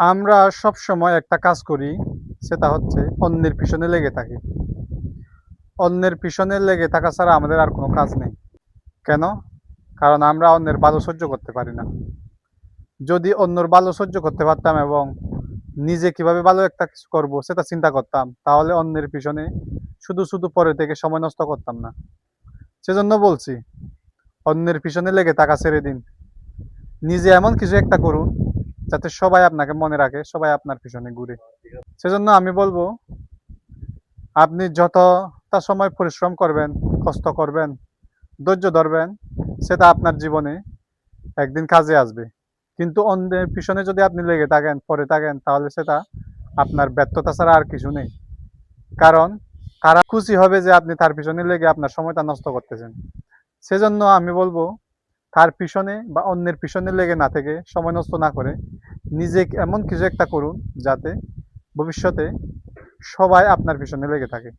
আমরা সবসময় একটা কাজ করি, সেটা হচ্ছে অন্যের পিছনে লেগে থাকি। অন্যের পিছনে লেগে থাকা ছাড়া আমাদের আর কোনো কাজ নেই। কেন? কারণ আমরা অন্যের ভালো সহ্য করতে পারি না। যদি অন্যের ভালো সহ্য করতে পারতাম এবং নিজে কিভাবে ভালো একটা কিছু করবো সেটা চিন্তা করতাম, তাহলে অন্যের পিছনে শুধু পড়ে থেকে সময় নষ্ট করতাম না। সেজন্য বলছি, অন্যের পিছনে লেগে থাকা ছেড়ে দিন। নিজে এমন কিছু একটা করুন, যাতে সবাই আপনাকে মনে রাখে, সবাই আপনার পিছনে ঘুরে। সেজন্য আমি বলবো, আপনি যতটা সময় পরিশ্রম করবেন, কষ্ট করবেন, ধৈর্য ধরবেন, সেটা আপনার জীবনে একদিন কাজে আসবে। কিন্তু অন্যের পিছনে যদি আপনি লেগে থাকেন, পড়ে থাকেন, তাহলে সেটা আপনার ব্যর্থতা ছাড়া আর কিছু নেই। কারণ তারা খুশি হবে যে আপনি তার পিছনে লেগে আপনার সময়টা নষ্ট করতেছেন। সেজন্য আমি বলবো, তার পিছনে বা অন্যের পিছনে লেগে না থেকে, সময় নষ্ট না করে নিজে এমন কিছু একটা করুন, যাতে ভবিষ্যতে সবাই আপনার পিছনে লেগে থাকে।